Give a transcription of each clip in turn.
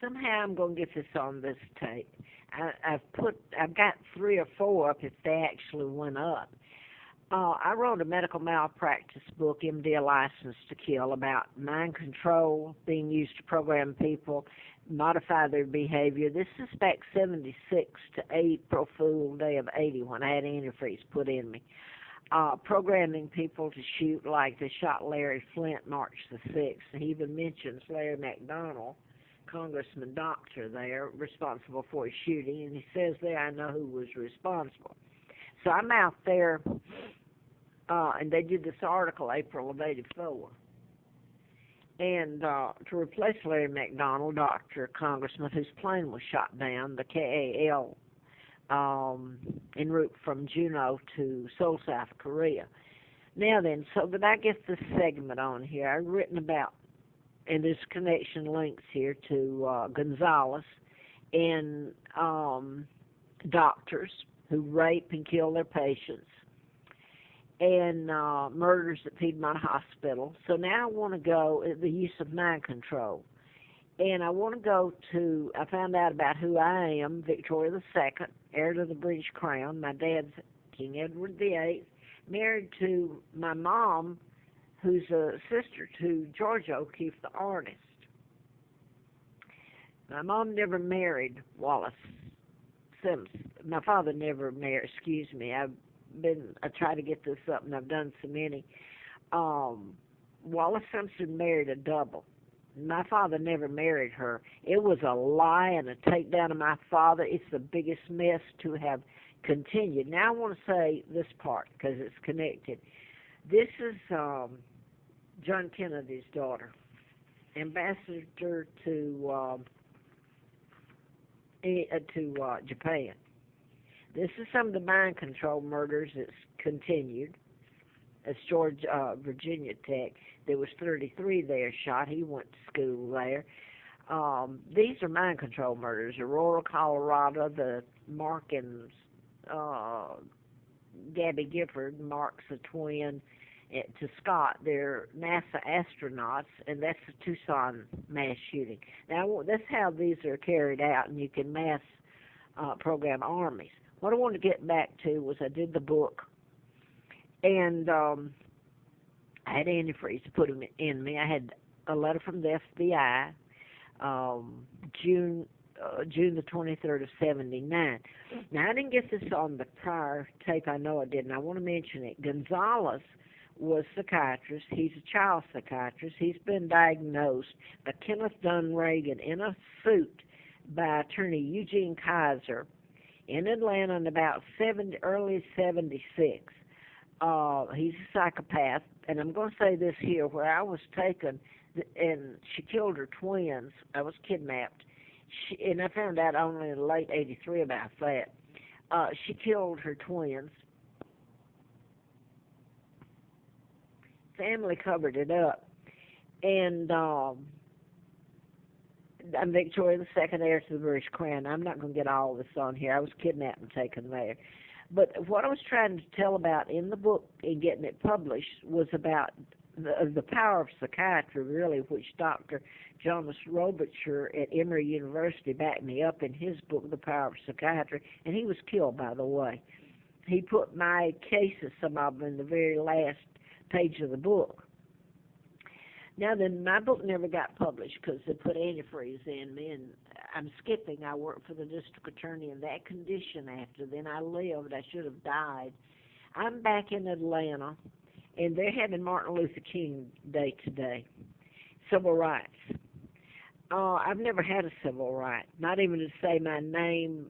somehow I'm going to get this on this tape. I've got 3 or 4 up if they actually went up. I wrote a medical malpractice book, MD: A License to Kill, about mind control being used to program people, modify their behavior. This is back 76 to April Fool Day of 80 when I had antifreeze put in me. Programming people to shoot like they shot Larry Flint March the 6th. He even mentions Larry McDonald, Congressman Doctor there, responsible for his shooting, and he says there, I know who was responsible. So I'm out there, and they did this article April of 84. And to replace Larry McDonald, Doctor, Congressman, whose plane was shot down, the KAL, en route from Juneau to Seoul, South Korea. Now then, so that I get this segment on here, I've written about, and there's connection links here to Gonzalez and doctors who rape and kill their patients, and murders at Piedmont Hospital. So now I want to go, the use of mind control. And I want to go to, I found out about who I am, Victoria II, heir to the British crown. My dad's King Edward VIII, married to my mom, who's a sister to George O'Keeffe, the artist. My mom never married Wallace Simpson. My father never married, excuse me. I try to get this up, and I've done so many. Wallace Simpson married a double. My father never married her. It was a lie and a takedown of my father. It's the biggest mess to have continued. Now I want to say this part because it's connected. This is John Kennedy's daughter, ambassador to Japan. This is some of the mind control murders that's continued. It's Virginia Tech. There was 33 there shot. He went to school there. These are mind control murders. Aurora, Colorado, the Mark and Gabby Gifford, Mark's a twin to Scott. They're NASA astronauts, and that's the Tucson mass shooting. Now, that's how these are carried out, and you can mass program armies. What I wanted to get back to was I did the book, and I had antifreeze to put them in me. I had a letter from the FBI, June the 23rd of 79. Now, I didn't get this on the prior tape. I know I did, and I want to mention it. Gonzalez was a psychiatrist. He's a child psychiatrist. He's been diagnosed by Kenneth Dunn Reagan in a suit by attorney Eugene Kaiser in Atlanta in about early 76. He's a psychopath, and I'm going to say this here, where I was taken, and she killed her twins. I was kidnapped, and I found out only in late 83 about that. She killed her twins. Family covered it up, and I'm Victoria II, heir to the British crown. I'm not going to get all this on here. I was kidnapped and taken there. But what I was trying to tell about in the book and getting it published was about the power of psychiatry, really, which Dr. Jonas Robicher at Emory University backed me up in his book, The Power of Psychiatry, and he was killed, by the way. He put my cases, some of them, in the very last page of the book. Now then, my book never got published because they put antifreeze in me, and I'm skipping. I worked for the district attorney in that condition after. Then I lived. I should have died. I'm back in Atlanta, and they're having Martin Luther King Day today, civil rights. I've never had a civil right, not even to say my name.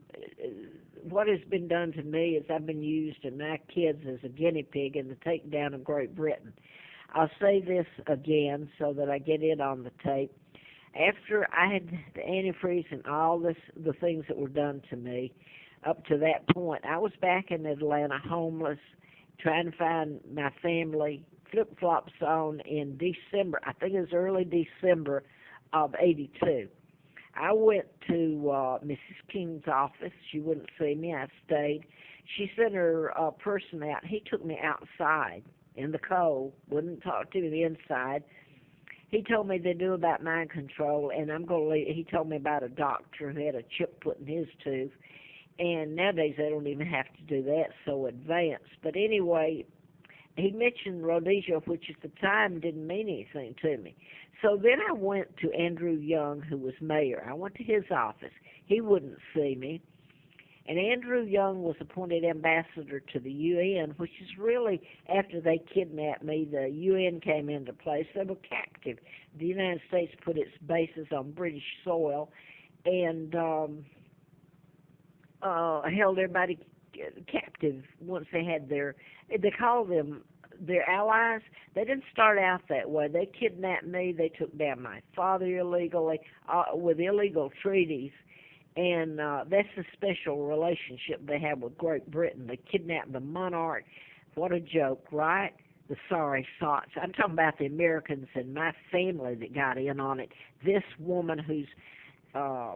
What has been done to me is I've been used and my kids as a guinea pig in the takedown of Great Britain. I'll say this again so that I get it on the tape. After I had the antifreeze and all the things that were done to me, up to that point, I was back in Atlanta, homeless, trying to find my family, flip-flops on in December. I think it was early December of 82. I went to Mrs. King's office. She wouldn't see me. I stayed. She sent her person out. He took me outside in the cold, wouldn't talk to me inside. he told me they knew about mind control, and he told me about a doctor who had a chip put in his tooth, and nowadays they don't even have to do that, so advanced. But anyway, he mentioned Rhodesia, which at the time didn't mean anything to me. So then I went to Andrew Young, who was mayor. I went to his office. He wouldn't see me. And Andrew Young was appointed ambassador to the UN, which is really, after they kidnapped me, the UN came into place. They were captive. The United States put its bases on British soil and held everybody captive once they had they called them their allies. They didn't start out that way. They kidnapped me. They took down my father illegally with illegal treaties. And that's a special relationship they have with Great Britain. They kidnapped the monarch. What a joke, right? The sorry sots. I'm talking about the Americans and my family that got in on it. This woman who's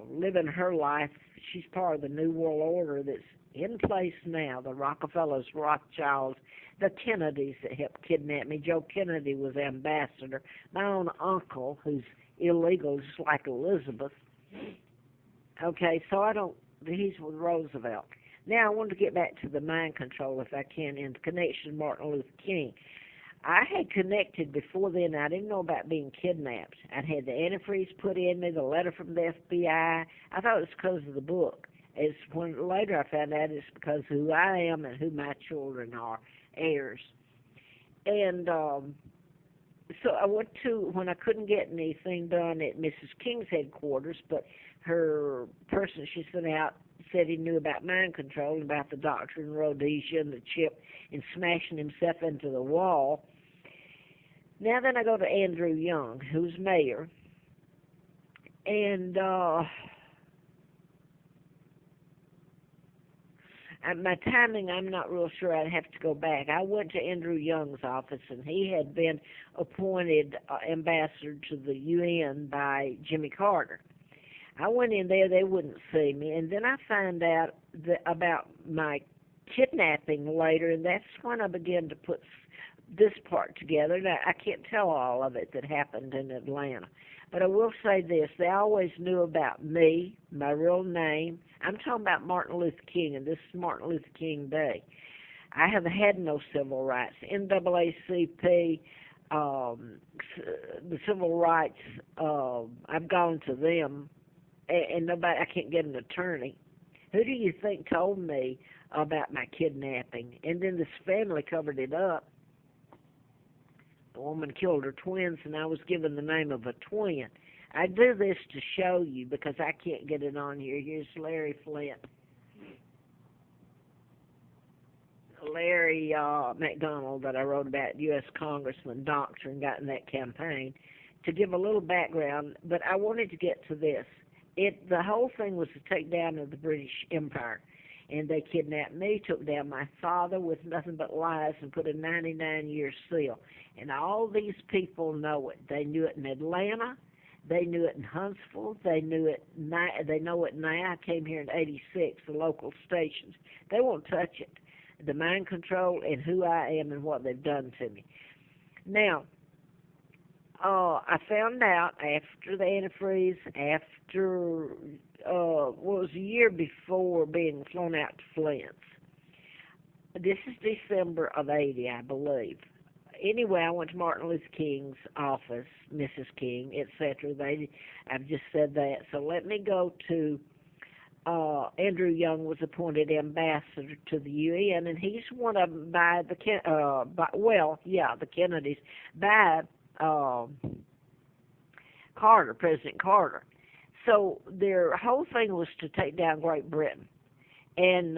living her life, she's part of the New World Order that's in place now. The Rockefellers, Rothschilds, the Kennedys that helped kidnap me. Joe Kennedy was ambassador. My own uncle, who's illegal, just like Elizabeth. Okay, so he's with Roosevelt. Now I want to get back to the mind control, if I can, in connection with Martin Luther King. I had connected before then. I didn't know about being kidnapped. I'd had the antifreeze put in me, the letter from the FBI. I thought it was because of the book. It's when later I found out it's because of who I am and who my children are, heirs. And so I went to, when I couldn't get anything done at Mrs. King's headquarters, but her person she sent out said he knew about mind control and about the doctor in Rhodesia and the chip and smashing himself into the wall. Now then I go to Andrew Young, who's mayor, and my timing, I'm not real sure. I'd have to go back. I went to Andrew Young's office, and he had been appointed ambassador to the UN by Jimmy Carter. I went in there. They wouldn't see me. And then I found out about my kidnapping later, and that's when I began to put this part together. Now, I can't tell all of it that happened in Atlanta. But I will say this. They always knew about me, my real name. I'm talking about Martin Luther King, and this is Martin Luther King Day. I have had no civil rights. NAACP, the civil rights, I've gone to them, and nobody, I can't get an attorney. Who do you think told me about my kidnapping? And then this family covered it up. The woman killed her twins, and I was given the name of a twin. I do this to show you because I can't get it on here. Here's Larry Flint. Larry McDonald that I wrote about, U.S. Congressman, doctor, and got in that campaign, to give a little background. But I wanted to get to this. The whole thing was to take down the British Empire. And they kidnapped me, took down my father with nothing but lies, and put a 99-year seal. And all these people know it. They knew it in Atlanta. They knew it in Huntsville. They know it now. I came here in '86, the local stations. They won't touch it. The mind control and who I am and what they've done to me. Now, I found out after the antifreeze, after was a year before being flown out to Flint's. This is December of '80, I believe. Anyway, I went to Martin Luther King's office, Mrs. King, etc. I've just said that. So let me go to Andrew Young was appointed ambassador to the UN, and he's one of them by the Kennedys, by Carter, President Carter. So their whole thing was to take down Great Britain. And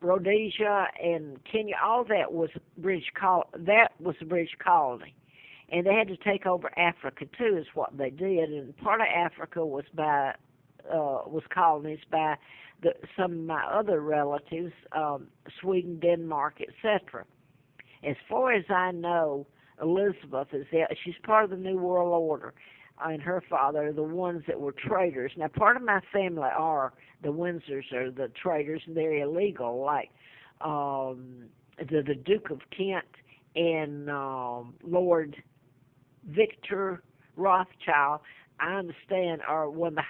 Rhodesia and Kenya, all that was a British colony. And they had to take over Africa, too, is what they did. And part of Africa was colonized by some of my other relatives, Sweden, Denmark, etc. As far as I know, Elizabeth she's part of the New World Order. And her father are the ones that were traitors. Now, part of my family are the Windsors, are the traitors, and they're illegal, like the Duke of Kent and Lord Victor, Rothschild, I understand, are one of the